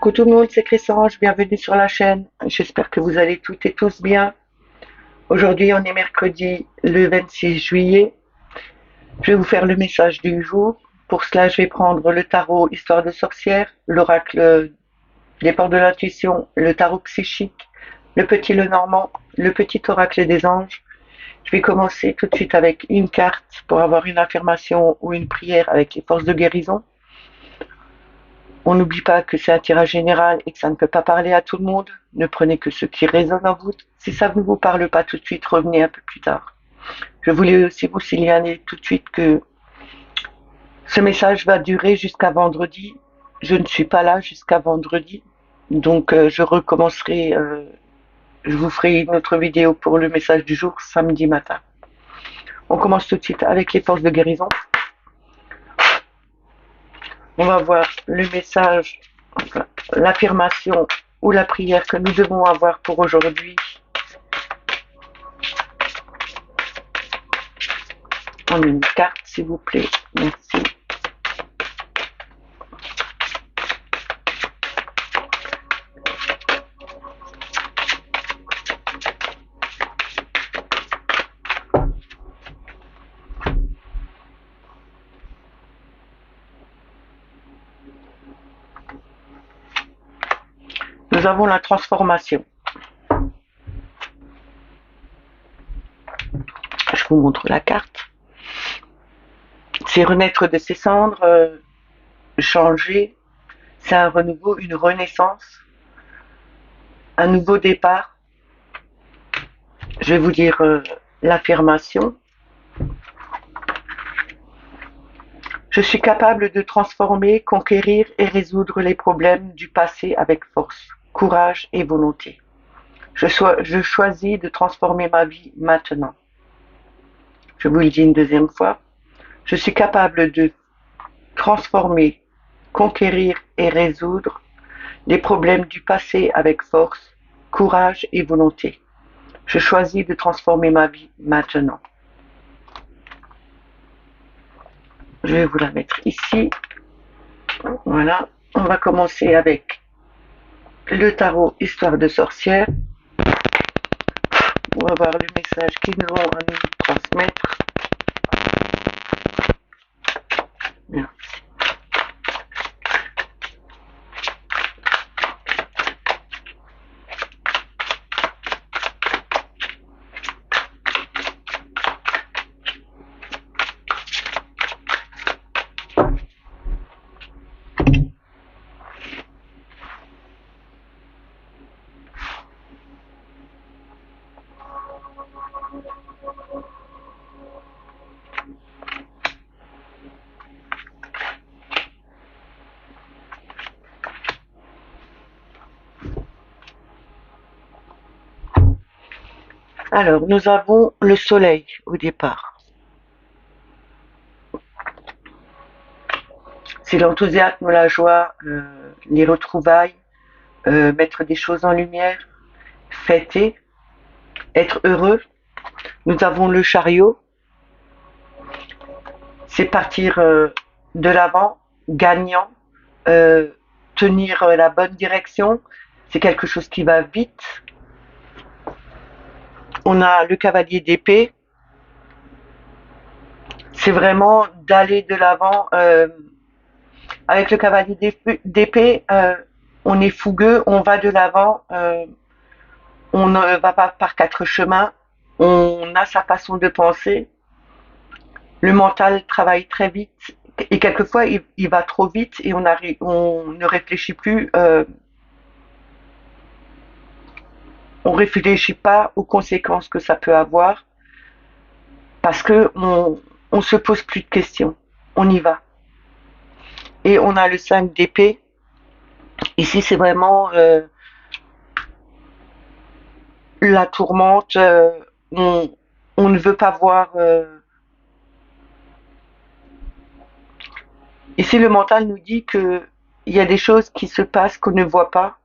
Coucou tout le monde, c'est Chrysange, bienvenue sur la chaîne. J'espère que vous allez toutes et tous bien. Aujourd'hui, on est mercredi le 26 juillet. Je vais vous faire le message du jour. Pour cela, je vais prendre le tarot Histoire de sorcière, l'oracle des portes de l'intuition, le tarot psychique, le petit Lenormand, le petit oracle des anges. Je vais commencer tout de suite avec une carte pour avoir une affirmation ou une prière avec les forces de guérison. On n'oublie pas que c'est un tirage général et que ça ne peut pas parler à tout le monde. Ne prenez que ce qui résonne en vous. Si ça ne vous parle pas tout de suite, revenez un peu plus tard. Je voulais aussi vous signaler tout de suite que ce message va durer jusqu'à vendredi. Je ne suis pas là jusqu'à vendredi. Donc je recommencerai, je vous ferai une autre vidéo pour le message du jour samedi matin. On commence tout de suite avec les forces de guérison. On va voir le message, enfin, l'affirmation ou la prière que nous devons avoir pour aujourd'hui. En une carte, s'il vous plaît. Merci. Nous avons la transformation. Je vous montre la carte. C'est renaître de ses cendres, changer. C'est un renouveau, une renaissance, un nouveau départ. Je vais vous dire l'affirmation. Je suis capable de transformer, conquérir et résoudre les problèmes du passé avec force, courage et volonté. Je choisis de transformer ma vie maintenant. Je vous le dis une deuxième fois. Je suis capable de transformer, conquérir et résoudre les problèmes du passé avec force, courage et volonté. Je choisis de transformer ma vie maintenant. Je vais vous la mettre ici. Voilà. On va commencer avec le tarot Histoire de sorcière. On va voir le message qu'ils nous ont à nous transmettre. Merci. Alors, nous avons le soleil au départ. C'est l'enthousiasme, la joie, les retrouvailles, mettre des choses en lumière, fêter, être heureux. Nous avons le chariot. C'est partir de l'avant, gagnant, euh, tenir la bonne direction. C'est quelque chose qui va vite. On a le cavalier d'épée. C'est vraiment d'aller de l'avant. Avec le cavalier d'épée, on est fougueux, on va de l'avant, on ne va pas par quatre chemins, on a sa façon de penser. Le mental travaille très vite et quelquefois il va trop vite et on ne réfléchit plus, on réfléchit pas aux conséquences que ça peut avoir parce que on se pose plus de questions, on y va. Et on a le 5 d'épée. Ici, c'est vraiment la tourmente. On ne veut pas voir. Ici, le mental nous dit que il y a des choses qui se passent qu'on ne voit pas.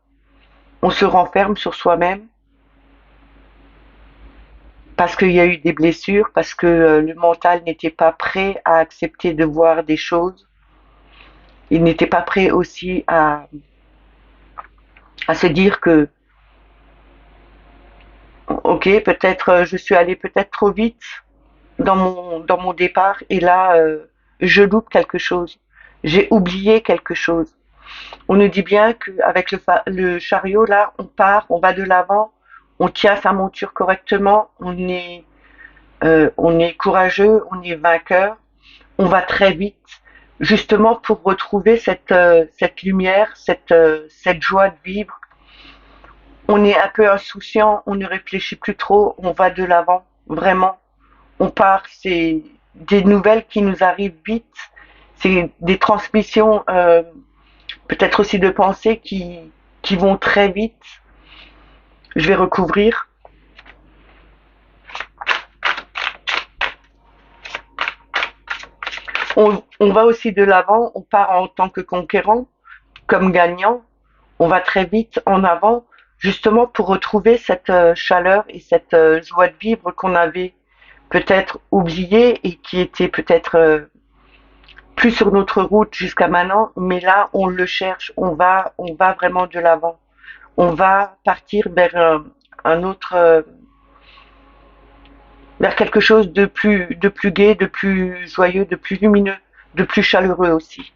On se renferme sur soi-même parce qu'il y a eu des blessures, parce que le mental n'était pas prêt à accepter de voir des choses. Il n'était pas prêt aussi à se dire que, ok, peut-être je suis allée peut-être trop vite dans mon départ et là, je loupe quelque chose. J'ai oublié quelque chose. On nous dit bien qu'avec le chariot, là, on part, on va de l'avant, on tient sa monture correctement, on est courageux, on est vainqueur, on va très vite, justement pour retrouver cette lumière, cette joie de vivre. On est un peu insouciant, on ne réfléchit plus trop, on va de l'avant, vraiment. On part, c'est des nouvelles qui nous arrivent vite, c'est des transmissions, peut-être aussi de pensées qui vont très vite. Je vais recouvrir. On va aussi de l'avant, on part en tant que conquérant, comme gagnant, on va très vite en avant, justement pour retrouver cette chaleur et cette joie de vivre qu'on avait peut-être oubliée et qui était peut-être plus sur notre route jusqu'à maintenant, mais là on le cherche, on va vraiment de l'avant, on va partir vers un autre, vers quelque chose de plus gai, de plus joyeux, de plus lumineux, de plus chaleureux aussi.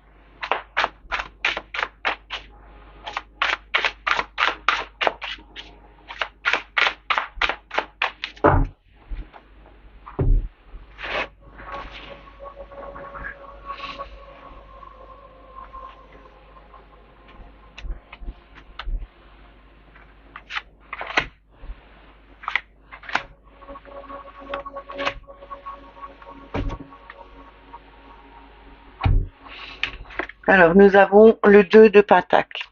Alors nous avons le 2 de Pentacle.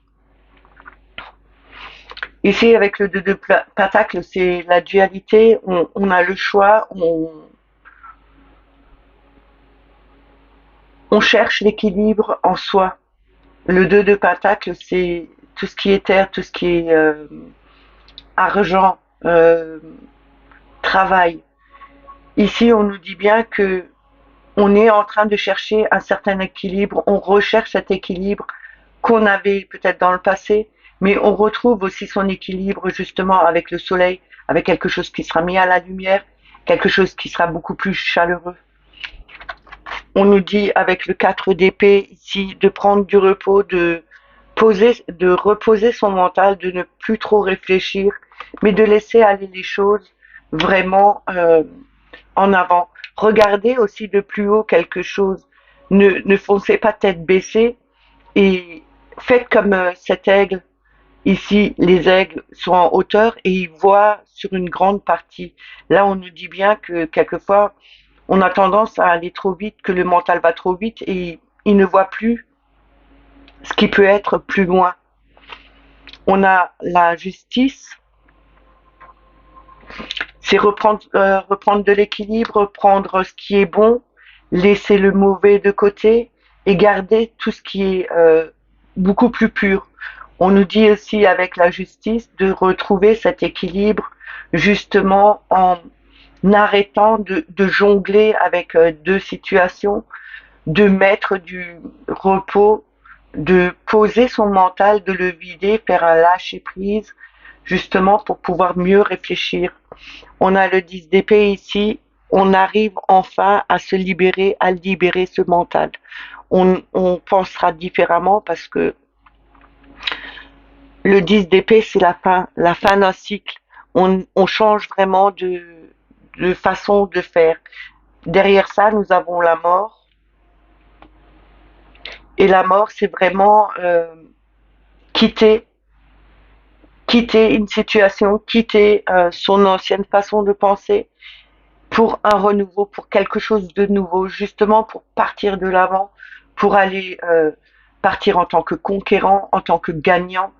Ici, avec le 2 de Pentacle, c'est la dualité, on a le choix, on cherche l'équilibre en soi. Le 2 de Pentacle, c'est tout ce qui est terre, tout ce qui est argent, travail. Ici, on nous dit bien que on est en train de chercher un certain équilibre, on recherche cet équilibre qu'on avait peut-être dans le passé, mais on retrouve aussi son équilibre justement avec le soleil, avec quelque chose qui sera mis à la lumière, quelque chose qui sera beaucoup plus chaleureux. On nous dit avec le 4 d'épée ici de prendre du repos, de reposer son mental, de ne plus trop réfléchir, mais de laisser aller les choses vraiment en avant. Regardez aussi de plus haut quelque chose. Ne foncez pas tête baissée et faites comme cet aigle. Ici, les aigles sont en hauteur et ils voient sur une grande partie. Là, on nous dit bien que quelquefois, on a tendance à aller trop vite, que le mental va trop vite et il ne voit plus ce qui peut être plus loin. On a la justice, c'est reprendre de l'équilibre, prendre ce qui est bon, laisser le mauvais de côté et garder tout ce qui est beaucoup plus pur. On nous dit aussi avec la justice de retrouver cet équilibre justement en arrêtant de jongler avec deux situations, de mettre du repos, de poser son mental, de le vider, faire un lâcher prise, justement pour pouvoir mieux réfléchir. On a le 10 d'épée ici, on arrive enfin à se libérer, à libérer ce mental. On pensera différemment parce que le 10 d'épée, c'est la fin d'un cycle. On change vraiment de façon de faire. Derrière ça, nous avons la mort. Et la mort, c'est vraiment quitter, quitter une situation, quitter son ancienne façon de penser pour un renouveau, pour quelque chose de nouveau, justement pour partir de l'avant, pour aller partir en tant que conquérant, en tant que gagnant.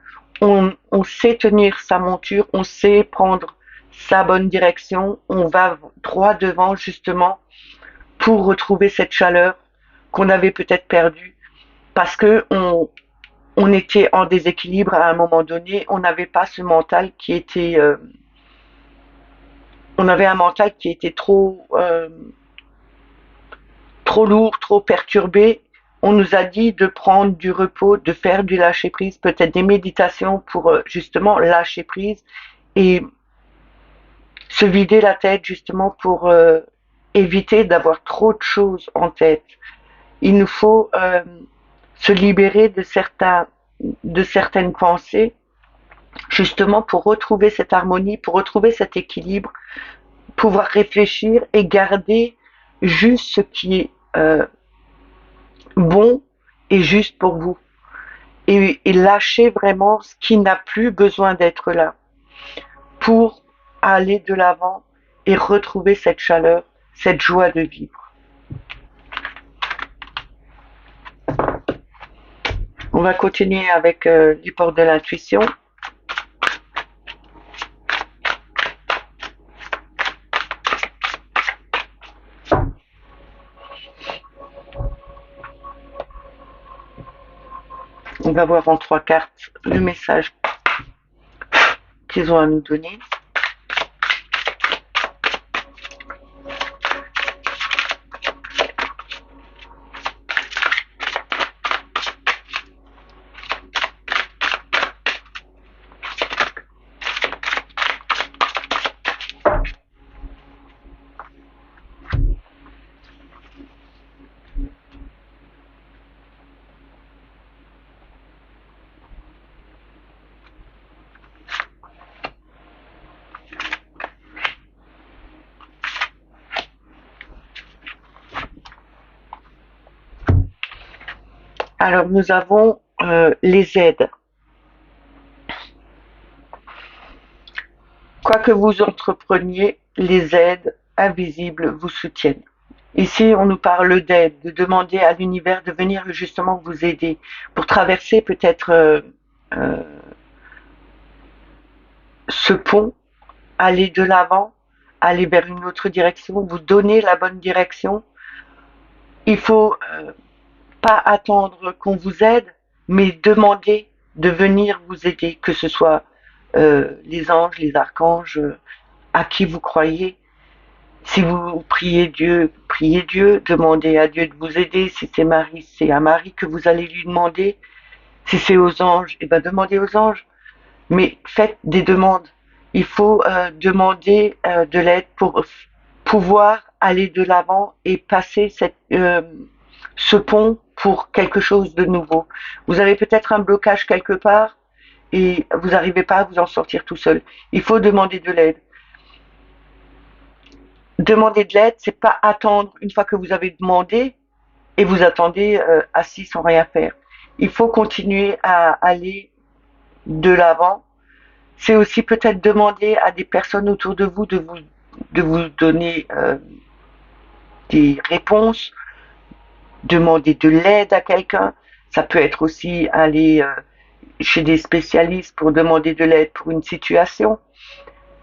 On sait tenir sa monture, on sait prendre sa bonne direction, on va droit devant justement pour retrouver cette chaleur qu'on avait peut-être perdue parce que on était en déséquilibre à un moment donné, on n'avait pas ce mental qui était on avait un mental qui était trop lourd, trop perturbé. On nous a dit de prendre du repos, de faire du lâcher prise, peut-être des méditations pour justement lâcher prise et se vider la tête justement pour éviter d'avoir trop de choses en tête. Il nous faut se libérer de certaines pensées justement pour retrouver cette harmonie, pour retrouver cet équilibre, pouvoir réfléchir et garder juste ce qui est bon et juste pour vous. Et lâcher vraiment ce qui n'a plus besoin d'être là pour aller de l'avant et retrouver cette chaleur, cette joie de vivre. On va continuer avec les portes de l'intuition. On va voir en 3 cartes le message qu'ils ont à nous donner. Alors nous avons les aides. Quoi que vous entrepreniez, les aides invisibles vous soutiennent. Ici, on nous parle d'aide, de demander à l'univers de venir justement vous aider pour traverser peut-être ce pont, aller de l'avant, aller vers une autre direction, vous donner la bonne direction. Il faut pas attendre qu'on vous aide, mais demander de venir vous aider, que ce soit les anges, les archanges, à qui vous croyez. Si vous priez Dieu, demandez à Dieu de vous aider. Si c'est Marie, c'est à Marie que vous allez lui demander. Si c'est aux anges, eh ben demandez aux anges. Mais faites des demandes. Il faut demander de l'aide pour pouvoir aller de l'avant et passer ce pont pour quelque chose de nouveau. Vous avez peut-être un blocage quelque part et vous n'arrivez pas à vous en sortir tout seul. Il faut demander de l'aide. Demander de l'aide, c'est pas attendre une fois que vous avez demandé et vous attendez assis sans rien faire. Il faut continuer à aller de l'avant. C'est aussi peut-être demander à des personnes autour de vous de vous donner des réponses, demander de l'aide à quelqu'un. Ça peut être aussi aller chez des spécialistes pour demander de l'aide pour une situation.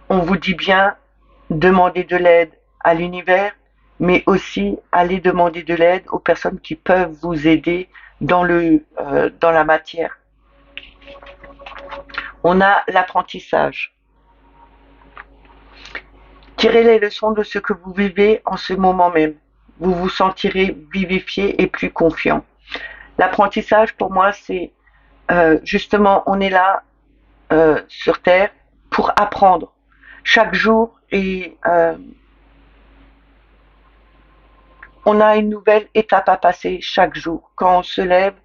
On vous dit bien demander de l'aide à l'univers, mais aussi aller demander de l'aide aux personnes qui peuvent vous aider dans la matière. On a l'apprentissage. Tirez les leçons de ce que vous vivez en ce moment même. Vous vous sentirez vivifié et plus confiant. L'apprentissage, pour moi, c'est justement, on est là sur Terre pour apprendre chaque jour et on a une nouvelle étape à passer chaque jour. Quand on se lève,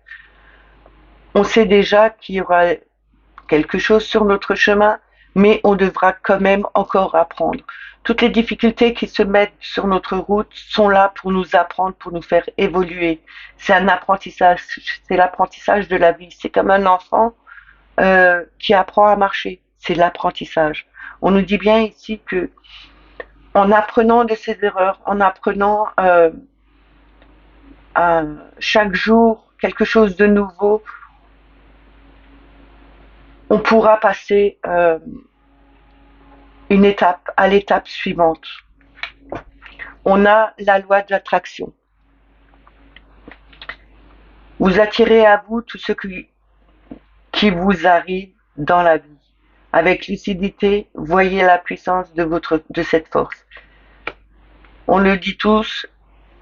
on sait déjà qu'il y aura quelque chose sur notre chemin, mais on devra quand même encore apprendre. Toutes les difficultés qui se mettent sur notre route sont là pour nous apprendre, pour nous faire évoluer. C'est un apprentissage, c'est l'apprentissage de la vie. C'est comme un enfant qui apprend à marcher. C'est l'apprentissage. On nous dit bien ici que en apprenant de ses erreurs, en apprenant chaque jour quelque chose de nouveau, on pourra passer une étape à l'étape suivante. On a la loi de l'attraction. Vous attirez à vous tout ce qui vous arrive dans la vie. Avec lucidité, voyez la puissance de cette force. On le dit tous,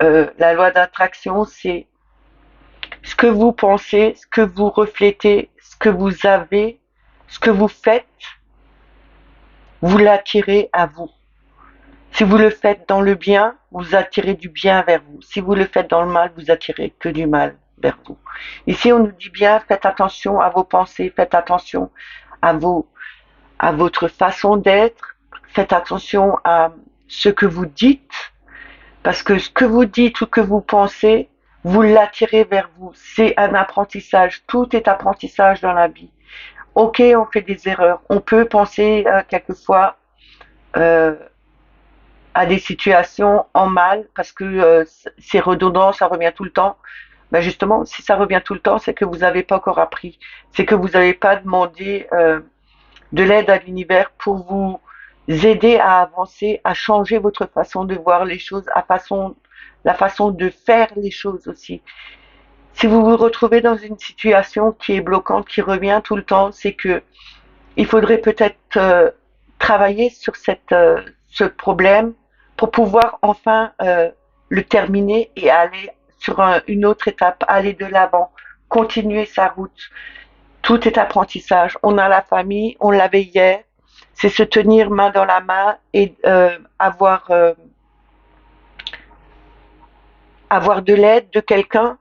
la loi d'attraction, c'est Ce que vous pensez, ce que vous reflétez, ce que vous avez, ce que vous faites, vous l'attirez à vous. Si vous le faites dans le bien, vous attirez du bien vers vous. Si vous le faites dans le mal, vous attirez que du mal vers vous. Ici, on nous dit bien, faites attention à vos pensées, faites attention à à votre façon d'être, faites attention à ce que vous dites, parce que ce que vous dites ou que vous pensez, vous l'attirez vers vous. C'est un apprentissage. Tout est apprentissage dans la vie. Ok, on fait des erreurs. On peut penser quelquefois euh, à des situations en mal parce que c'est redondant, ça revient tout le temps. Ben justement, si ça revient tout le temps, c'est que vous n'avez pas encore appris. C'est que vous n'avez pas demandé de l'aide à l'univers pour vous aider à avancer, à changer votre façon de voir les choses, la façon de faire les choses aussi. Si vous vous retrouvez dans une situation qui est bloquante, qui revient tout le temps, c'est que il faudrait peut-être travailler sur ce problème pour pouvoir enfin le terminer et aller sur une autre étape, aller de l'avant, continuer sa route. Tout est apprentissage. On a la famille, on l'avait hier, c'est se tenir main dans la main et avoir de l'aide de quelqu'un,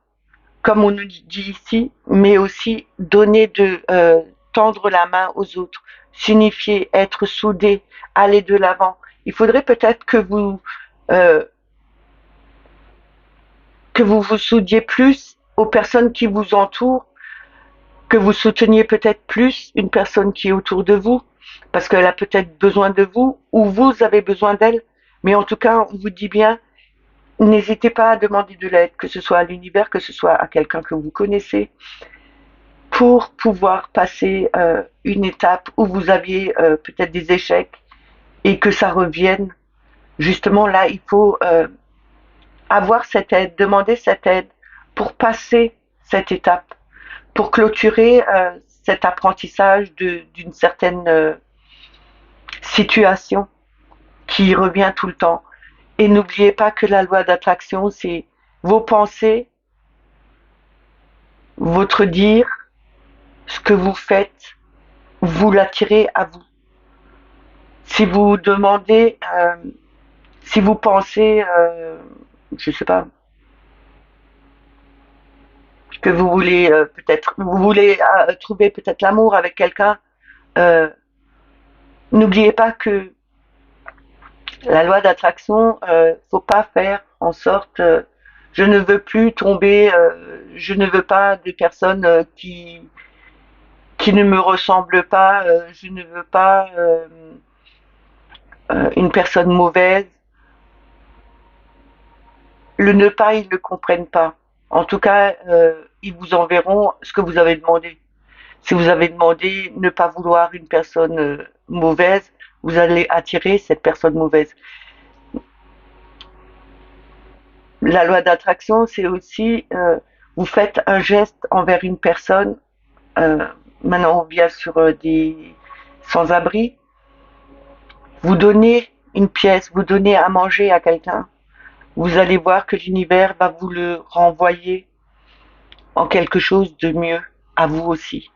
comme on nous dit ici, mais aussi tendre la main aux autres, s'unifier, être soudés, aller de l'avant. Il faudrait peut-être euh, que vous vous soudiez plus aux personnes qui vous entourent, que vous souteniez peut-être plus une personne qui est autour de vous, parce qu'elle a peut-être besoin de vous, ou vous avez besoin d'elle. Mais en tout cas, on vous dit bien, n'hésitez pas à demander de l'aide, que ce soit à l'univers, que ce soit à quelqu'un que vous connaissez, pour pouvoir passer une étape où vous aviez peut-être des échecs et que ça revienne. Justement, là, il faut avoir cette aide, demander cette aide pour passer cette étape, pour clôturer cet apprentissage d'une certaine situation qui revient tout le temps. Et n'oubliez pas que la loi d'attraction, c'est vos pensées, votre dire, ce que vous faites, vous l'attirez à vous. Si vous demandez, si vous pensez, je sais pas, que vous voulez vous voulez trouver peut-être l'amour avec quelqu'un, euh, n'oubliez pas que la loi d'attraction, faut pas faire en sorte, je ne veux plus tomber, je ne veux pas de personnes qui ne me ressemblent pas, je ne veux pas une personne mauvaise. Le ne pas, ils ne le comprennent pas. En tout cas, ils vous enverront ce que vous avez demandé. Si vous avez demandé ne pas vouloir une personne mauvaise, vous allez attirer cette personne mauvaise. La loi d'attraction, c'est aussi vous faites un geste envers une personne. euh, Maintenant, on vient sur des sans-abri. Vous donnez une pièce, vous donnez à manger à quelqu'un. Vous allez voir que l'univers va vous le renvoyer en quelque chose de mieux à vous aussi.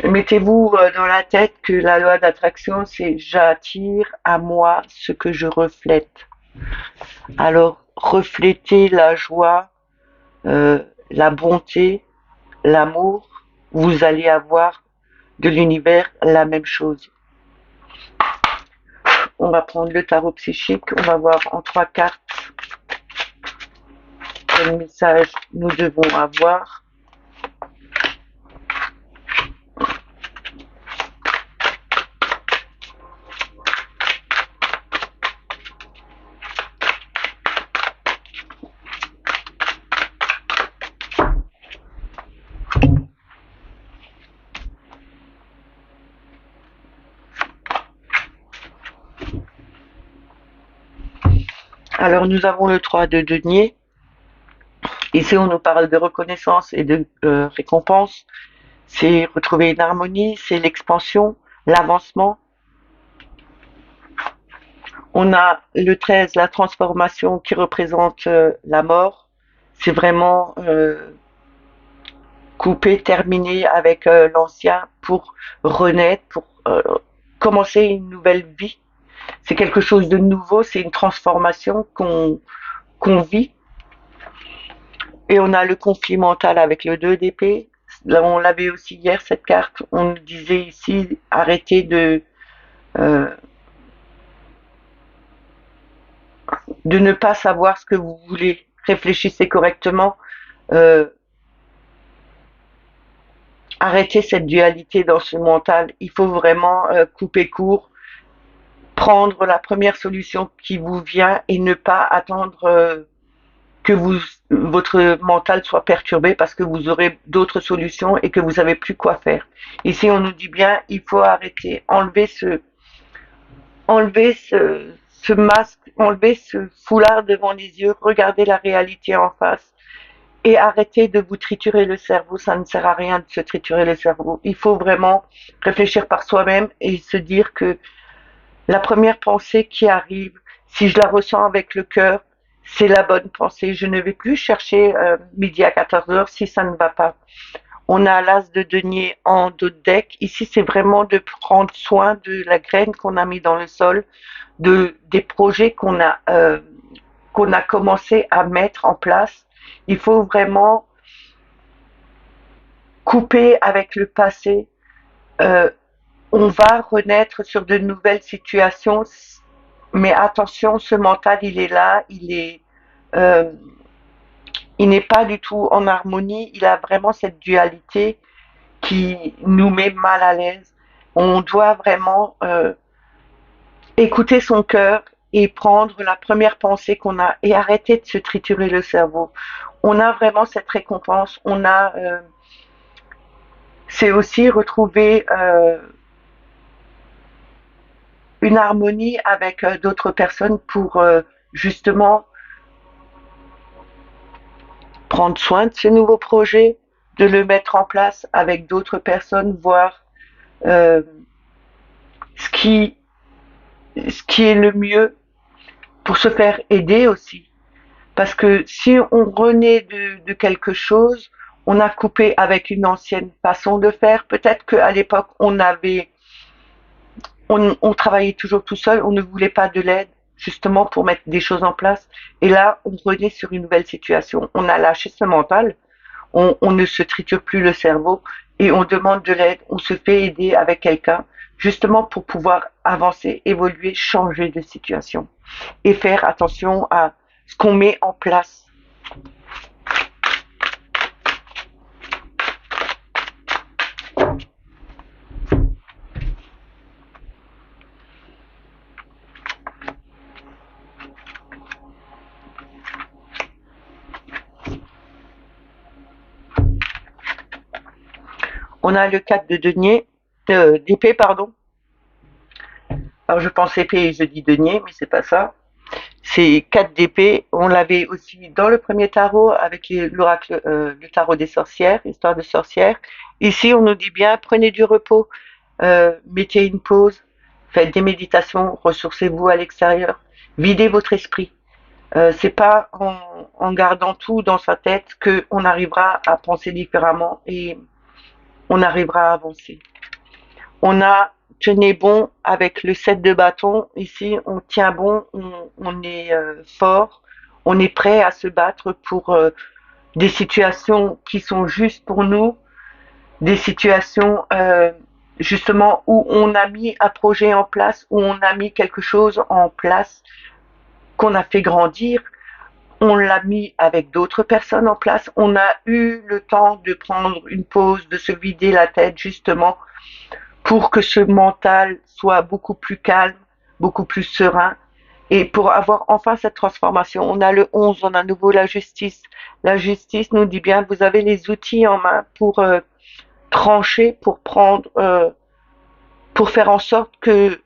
Mettez-vous dans la tête que la loi d'attraction, c'est j'attire à moi ce que je reflète. Alors, reflétez la joie, la bonté, l'amour, vous allez avoir de l'univers la même chose. On va prendre le tarot psychique, on va voir en 3 cartes quel message nous devons avoir. Alors nous avons le 3 de denier. Ici on nous parle de reconnaissance et de récompense. c'est retrouver une harmonie, c'est l'expansion, l'avancement. On a le 13, la transformation qui représente la mort. C'est vraiment couper, terminer avec l'ancien pour renaître, pour commencer une nouvelle vie. C'est quelque chose de nouveau, c'est une transformation qu'on vit. Et on a le conflit mental avec le 2 d'épée. Là, on l'avait aussi hier, cette carte. On nous disait ici, arrêtez euh, de ne pas savoir ce que vous voulez. Réfléchissez correctement. Euh, Arrêtez cette dualité dans ce mental. Il faut vraiment couper court, prendre la première solution qui vous vient et ne pas attendre que votre mental soit perturbé parce que vous aurez d'autres solutions et que vous savez plus quoi faire. Ici, on nous dit bien, il faut arrêter, enlever ce masque, enlever ce foulard devant les yeux, regarder la réalité en face et arrêter de vous triturer le cerveau. Ça ne sert à rien de se triturer le cerveau. Il faut vraiment réfléchir par soi-même et se dire que la première pensée qui arrive, si je la ressens avec le cœur, c'est la bonne pensée. Je ne vais plus chercher midi à 14 heures si ça ne va pas. On a l'as de denier en dos de deck. Ici, c'est vraiment de prendre soin de la graine qu'on a mis dans le sol, des projets qu'on a commencé à mettre en place. Il faut vraiment couper avec le passé. Euh, on va renaître sur de nouvelles situations, mais attention, ce mental, il est là, euh, il n'est pas du tout en harmonie. Il a vraiment cette dualité qui nous met mal à l'aise. On doit vraiment écouter son cœur et prendre la première pensée qu'on a et arrêter de se triturer le cerveau. On a vraiment cette récompense. C'est aussi retrouver une harmonie avec d'autres personnes pour justement prendre soin de ce nouveau projet, de le mettre en place avec d'autres personnes, voir euh, ce qui, ce qui est le mieux pour se faire aider aussi. Parce que si on renaît de quelque chose, on a coupé avec une ancienne façon de faire. Peut-être qu'à l'époque, on travaillait toujours tout seul, on ne voulait pas de l'aide, justement pour mettre des choses en place. Et là, on renaît sur une nouvelle situation. On a lâché ce mental, on ne se triture plus le cerveau et on demande de l'aide, on se fait aider avec quelqu'un, justement pour pouvoir avancer, évoluer, changer de situation et faire attention à ce qu'on met en place. On a le 4 de denier, d'épée, pardon. Alors je pense épée et je dis denier, mais c'est pas ça. C'est 4 d'épée. On l'avait aussi dans le premier tarot avec l'oracle, le tarot des sorcières, histoire de sorcières. Ici, on nous dit bien, prenez du repos, mettez une pause, faites des méditations, ressourcez-vous à l'extérieur, videz votre esprit. C'est pas en gardant tout dans sa tête qu'on arrivera à penser différemment et on arrivera à avancer. On a tenez bon avec le 7 de bâton. Ici, on tient bon, on est fort, on est prêt à se battre pour des situations qui sont justes pour nous, des situations justement où on a mis un projet en place, où on a mis quelque chose en place qu'on a fait grandir. On l'a mis avec d'autres personnes en place. On a eu le temps de prendre une pause, de se vider la tête justement pour que ce mental soit beaucoup plus calme, beaucoup plus serein. Et pour avoir enfin cette transformation, on a le 11, on a à nouveau la justice. La justice nous dit bien, vous avez les outils en main pour trancher, pour faire en sorte que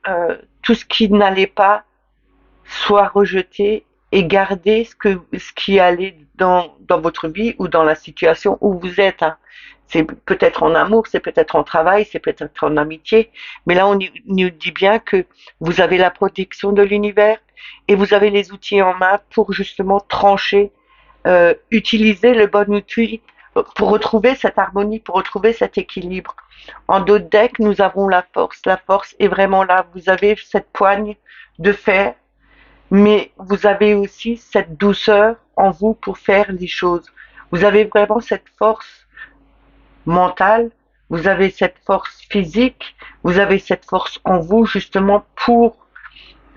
tout ce qui n'allait pas soit rejeté et garder ce qui allait dans votre vie ou dans la situation où vous êtes. Hein. C'est peut-être en amour, c'est peut-être en travail, c'est peut-être en amitié. Mais là, on nous dit bien que vous avez la protection de l'univers et vous avez les outils en main pour justement trancher, utiliser le bon outil pour retrouver cette harmonie, pour retrouver cet équilibre. En d'autres decks, nous avons la force. La force est vraiment là. Vous avez cette poigne de fer, mais vous avez aussi cette douceur en vous pour faire les choses. Vous avez vraiment cette force mentale, vous avez cette force physique, vous avez cette force en vous justement pour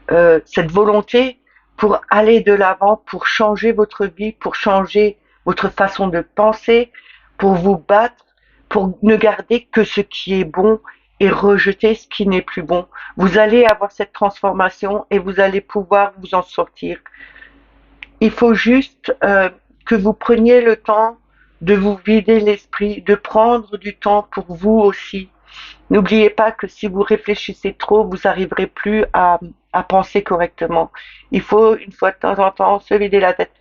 cette volonté pour aller de l'avant, pour changer votre vie, pour changer votre façon de penser, pour vous battre, pour ne garder que ce qui est bon et rejeter ce qui n'est plus bon. Vous allez avoir cette transformation et vous allez pouvoir vous en sortir. Il faut juste que vous preniez le temps de vous vider l'esprit, de prendre du temps pour vous aussi. N'oubliez pas que si vous réfléchissez trop, vous n'arriverez plus à penser correctement. Il faut une fois de temps en temps se vider la tête.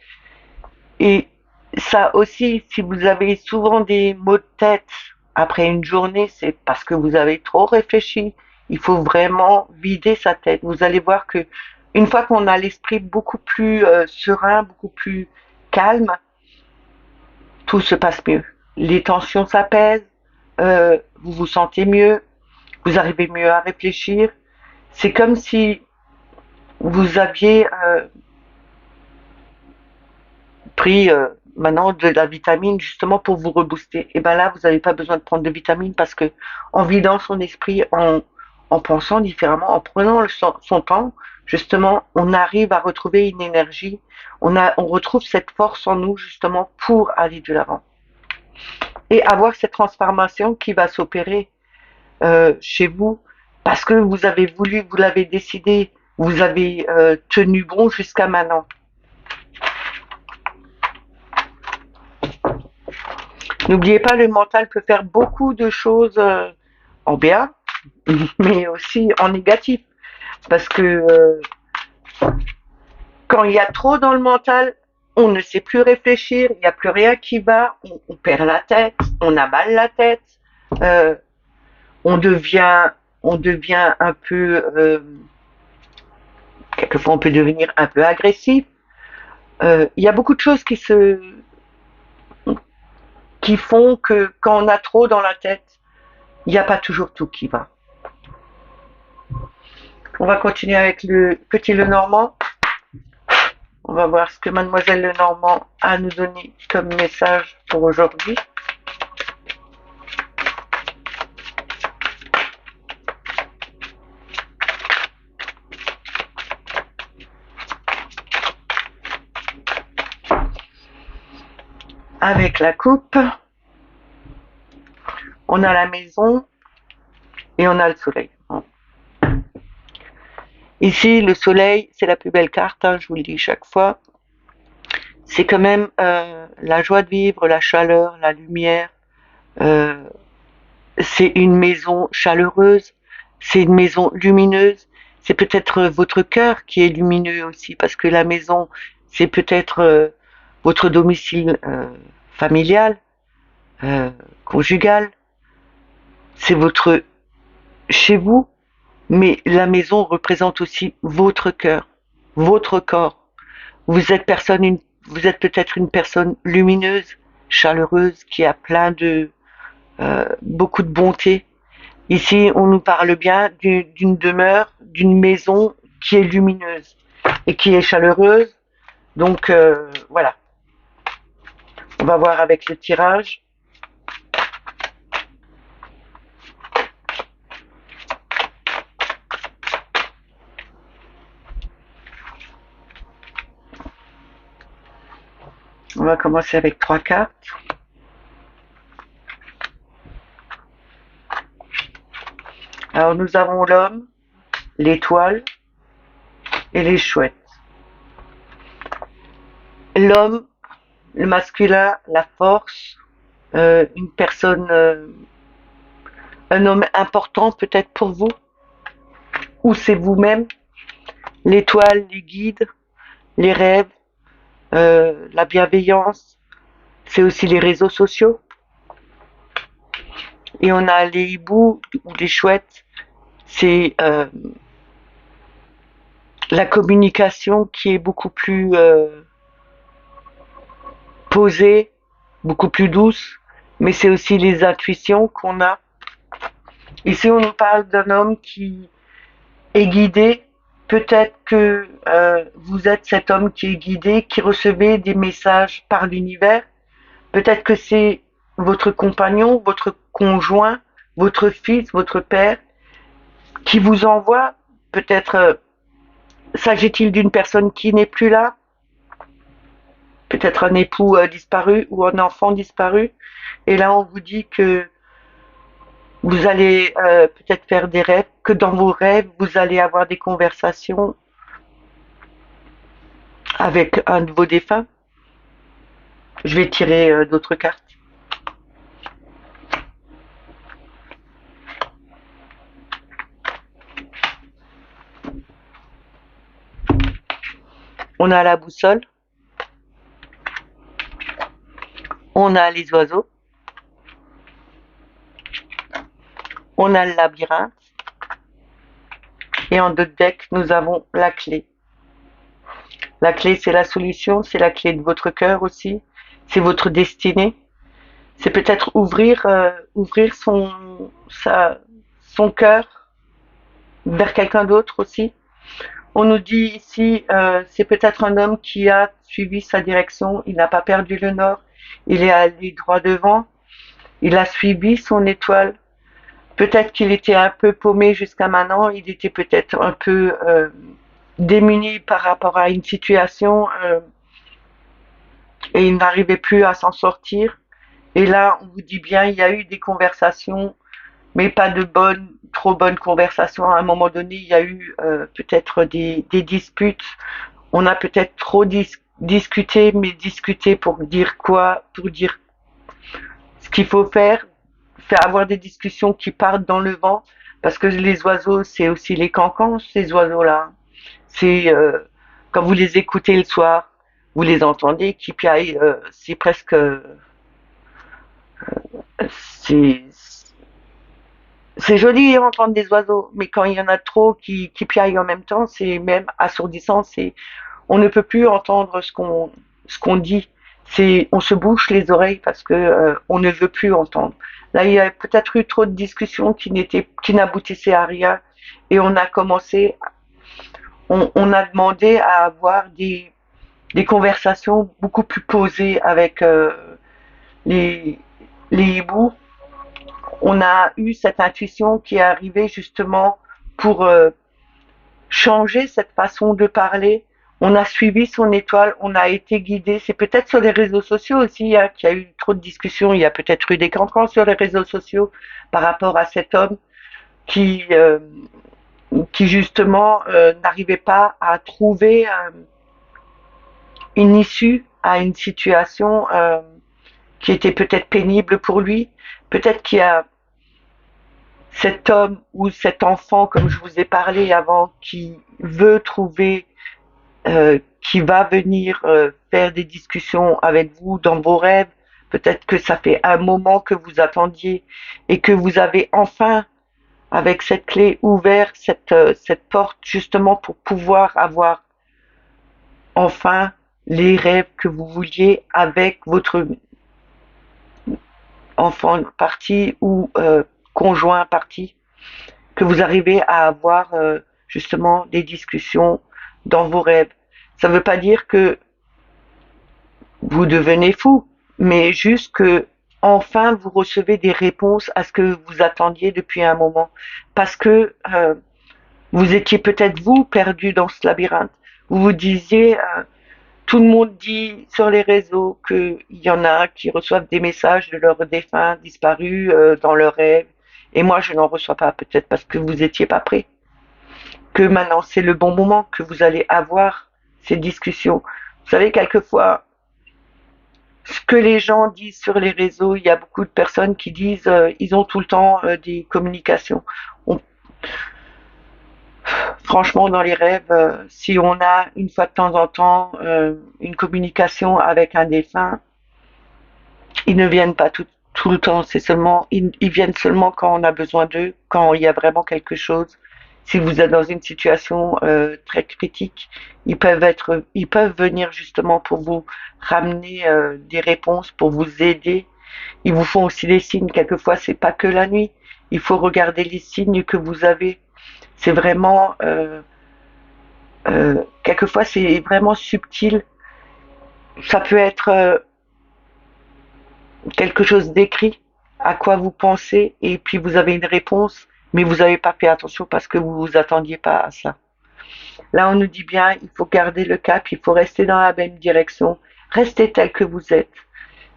Et ça aussi, si vous avez souvent des maux de tête après une journée, c'est parce que vous avez trop réfléchi. Il faut vraiment vider sa tête. Vous allez voir que une fois qu'on a l'esprit beaucoup plus serein, beaucoup plus calme, tout se passe mieux. Les tensions s'apaisent, vous vous sentez mieux, vous arrivez mieux à réfléchir. C'est comme si vous aviez pris maintenant de la vitamine justement pour vous rebooster. Et ben là, vous n'avez pas besoin de prendre de vitamine parce que en vidant son esprit, en pensant différemment, en prenant son temps, justement, on arrive à retrouver une énergie. On retrouve cette force en nous justement pour aller de l'avant et avoir cette transformation qui va s'opérer chez vous parce que vous avez voulu, vous l'avez décidé, vous avez tenu bon jusqu'à maintenant. N'oubliez pas, le mental peut faire beaucoup de choses en bien, mais aussi en négatif. Parce que quand il y a trop dans le mental, on ne sait plus réfléchir, il n'y a plus rien qui va, on perd la tête, on a mal la tête, euh, on devient un peu, quelquefois on peut devenir un peu agressif. Il y a beaucoup de choses qui font que quand on a trop dans la tête, il n'y a pas toujours tout qui va. On va continuer avec le petit Lenormand. On va voir ce que Mademoiselle Lenormand a à nous donner comme message pour aujourd'hui. Avec la coupe, on a la maison et on a le soleil. Ici, le soleil, c'est la plus belle carte, hein, je vous le dis chaque fois. C'est quand même la joie de vivre, la chaleur, la lumière. Euh, c'est une maison chaleureuse, c'est une maison lumineuse. C'est peut-être votre cœur qui est lumineux aussi, parce que la maison, c'est peut-être votre domicile familial, conjugal. C'est votre chez vous, mais la maison représente aussi votre cœur, votre corps. Vous êtes peut-être une personne lumineuse, chaleureuse, qui a plein de beaucoup de bonté. Ici, on nous parle bien d'une demeure, d'une maison qui est lumineuse et qui est chaleureuse. Donc voilà. On va voir avec le tirage. On va commencer avec 3 cartes. Alors nous avons l'homme, l'étoile et les chouettes. L'homme, le masculin, la force, une personne, un homme important peut-être pour vous, ou c'est vous-même. L'étoile, les guides, les rêves, la bienveillance, c'est aussi les réseaux sociaux. Et on a les hiboux ou les chouettes, c'est la communication qui est beaucoup plus posée, beaucoup plus douce, mais c'est aussi les intuitions qu'on a. Ici, on nous parle d'un homme qui est guidé. Peut-être que vous êtes cet homme qui est guidé, qui recevait des messages par l'univers. Peut-être que c'est votre compagnon, votre conjoint, votre fils, votre père, qui vous envoie. Peut-être s'agit-il d'une personne qui n'est plus là, peut-être un époux disparu ou un enfant disparu. Et là, on vous dit que vous allez peut-être faire des rêves, que dans vos rêves, vous allez avoir des conversations avec un de vos défunts. Je vais tirer d'autres cartes. On a la boussole, on a les oiseaux, on a le labyrinthe, et en deux decks, nous avons la clé. La clé, c'est la solution, c'est la clé de votre cœur aussi, c'est votre destinée. C'est peut-être ouvrir son cœur vers quelqu'un d'autre aussi. On nous dit ici, c'est peut-être un homme qui a suivi sa direction, il n'a pas perdu le nord, il est allé droit devant, il a suivi son étoile. Peut-être qu'il était un peu paumé jusqu'à maintenant, il était peut-être un peu démuni par rapport à une situation et il n'arrivait plus à s'en sortir. Et là, on vous dit bien, il y a eu des conversations, mais pas de trop bonnes conversations. À un moment donné, il y a eu peut-être des disputes. On a peut-être trop discuté, mais discuté pour dire quoi? Pour dire ce qu'il faut faire avoir des discussions qui partent dans le vent, parce que les oiseaux, c'est aussi les cancans, ces oiseaux-là. C'est quand vous les écoutez le soir, vous les entendez qui piaillent, c'est presque, c'est c'est joli d'entendre des oiseaux, mais quand il y en a trop qui piaillent en même temps, c'est même assourdissant. C'est, on ne peut plus entendre ce qu'on dit. C'est, on se bouche les oreilles parce que on ne veut plus entendre. Là, il y a peut-être eu trop de discussions qui n'aboutissaient à rien, et on a demandé à avoir des conversations beaucoup plus posées avec les les hiboux. On a eu cette intuition qui est arrivée justement pour changer cette façon de parler. On a suivi son étoile, on a été guidé. C'est peut-être sur les réseaux sociaux aussi hein, qu'il y a eu trop de discussions. Il y a peut-être eu des cancans sur les réseaux sociaux par rapport à cet homme qui, euh, qui justement n'arrivait pas à trouver une issue à une situation qui était peut-être pénible pour lui. Peut-être qu'il y a cet homme ou cet enfant, comme je vous ai parlé avant, qui veut trouver, qui va venir faire des discussions avec vous dans vos rêves. Peut-être que ça fait un moment que vous attendiez et que vous avez enfin, avec cette clé, ouvert cette porte justement pour pouvoir avoir enfin les rêves que vous vouliez avec votre enfant parti ou conjoint parti, que vous arrivez à avoir justement des discussions dans vos rêves. Ça ne veut pas dire que vous devenez fou, mais juste que enfin vous recevez des réponses à ce que vous attendiez depuis un moment, parce que vous étiez peut-être vous perdu dans ce labyrinthe. Vous vous disiez tout le monde dit sur les réseaux qu'il y en a qui reçoivent des messages de leurs défunts disparus dans leurs rêves. Et moi, je n'en reçois pas, peut-être parce que vous n'étiez pas prêt. Que maintenant, c'est le bon moment que vous allez avoir ces discussions. Vous savez, quelquefois, ce que les gens disent sur les réseaux, il y a beaucoup de personnes qui disent ils ont tout le temps des communications. On Franchement, dans les rêves, si on a une fois de temps en temps une communication avec un défunt, ils ne viennent pas tout. tout le temps. Ils viennent seulement quand on a besoin d'eux, quand il y a vraiment quelque chose. Si vous êtes dans une situation très critique, ils peuvent venir justement pour vous ramener des réponses, pour vous aider. Ils vous font aussi des signes. Quelquefois, c'est pas que la nuit. Il faut regarder les signes que vous avez. C'est vraiment, quelquefois, c'est vraiment subtil. Ça peut être quelque chose d'écrit, à quoi vous pensez, et puis vous avez une réponse, mais vous n'avez pas fait attention parce que vous vous attendiez pas à ça. Là, on nous dit bien, il faut garder le cap, il faut rester dans la même direction, rester tel que vous êtes.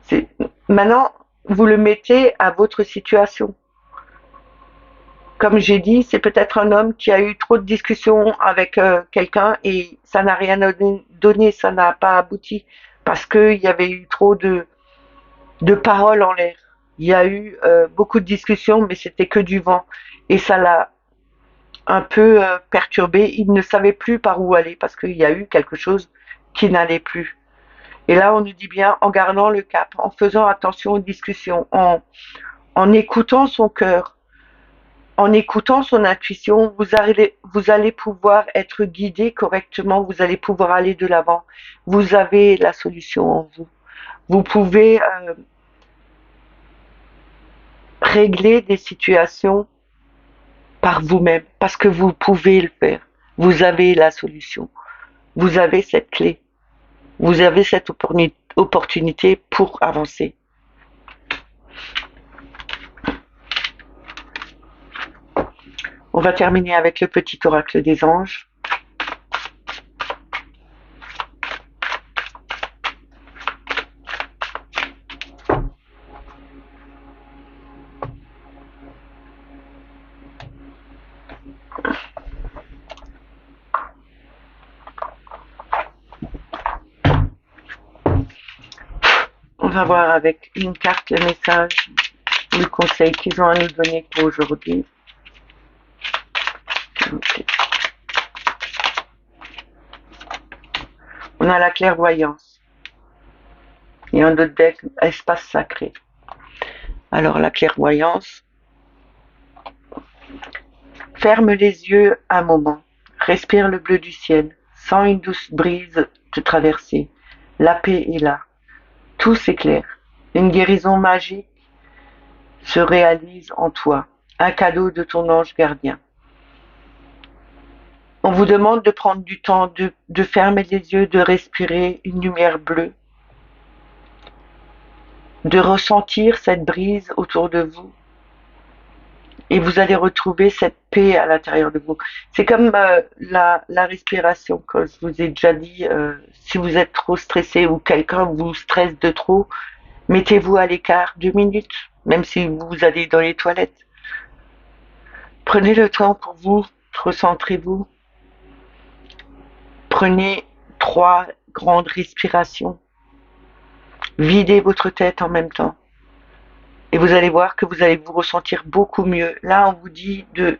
C'est... Maintenant, vous le mettez à votre situation. Comme j'ai dit, c'est peut-être un homme qui a eu trop de discussions avec quelqu'un et ça n'a rien donné, ça n'a pas abouti parce qu'il y avait eu trop de paroles en l'air. Il y a eu beaucoup de discussions, mais c'était que du vent. Et ça l'a un peu perturbé. Il ne savait plus par où aller parce qu'il y a eu quelque chose qui n'allait plus. Et là, on nous dit bien, en gardant le cap, en faisant attention aux discussions, en écoutant son cœur, en écoutant son intuition, vous allez pouvoir être guidé correctement, vous allez pouvoir aller de l'avant. Vous avez la solution en vous. Vous pouvez régler des situations par vous-même parce que vous pouvez le faire. Vous avez la solution. Vous avez cette clé. Vous avez cette opportunité pour avancer. On va terminer avec le petit oracle des anges. On va voir avec une carte le message, le conseil qu'ils ont à nous donner pour aujourd'hui. On a la clairvoyance. Et un autre deck, espace sacré. Alors la clairvoyance. Ferme les yeux un moment. Respire le bleu du ciel. Sens une douce brise te traverser. La paix est là. Tout s'éclaire. Une guérison magique se réalise en toi. Un cadeau de ton ange gardien. On vous demande de prendre du temps, de fermer les yeux, de respirer une lumière bleue, de ressentir cette brise autour de vous et vous allez retrouver cette paix à l'intérieur de vous. C'est comme la respiration, comme je vous ai déjà dit, si vous êtes trop stressé ou quelqu'un vous stresse de trop, mettez-vous à l'écart 2 minutes, même si vous allez dans les toilettes. Prenez le temps pour vous, recentrez-vous. Prenez 3 grandes respirations. Videz votre tête en même temps. Et vous allez voir que vous allez vous ressentir beaucoup mieux. Là, on vous dit de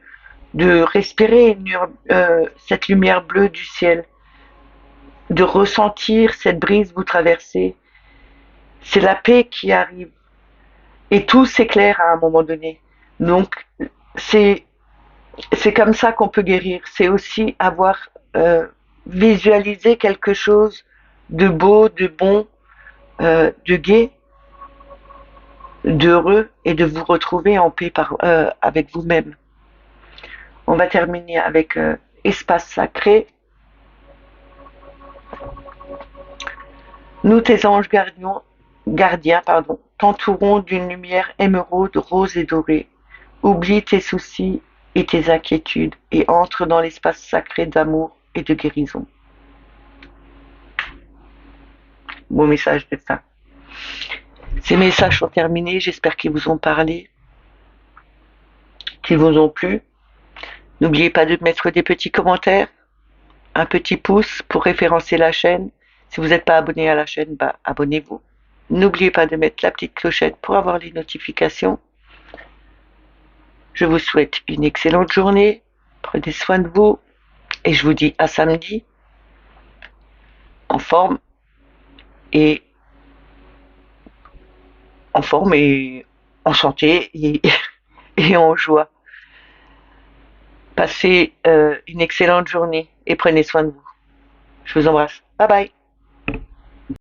respirer cette lumière bleue du ciel, de ressentir cette brise vous traverser. C'est la paix qui arrive. Et tout s'éclaire à un moment donné. Donc, c'est comme ça qu'on peut guérir. C'est aussi avoir visualisé quelque chose de beau, de bon, de gai, d'heureux et de vous retrouver en paix avec vous-même. On va terminer avec espace sacré. Nous, tes anges gardiens, t'entourons d'une lumière émeraude, rose et dorée. Oublie tes soucis et tes inquiétudes et entre dans l'espace sacré d'amour et de guérison. Beau message de ça. Ces messages sont terminés, j'espère qu'ils vous ont parlé, qu'ils vous ont plu. N'oubliez pas de mettre des petits commentaires, un petit pouce pour référencer la chaîne. Si vous n'êtes pas abonné à la chaîne, abonnez-vous. N'oubliez pas de mettre la petite clochette pour avoir les notifications. Je vous souhaite une excellente journée, prenez soin de vous et je vous dis à samedi en forme et en santé et en joie. Passez une excellente journée et prenez soin de vous. Je vous embrasse. Bye bye.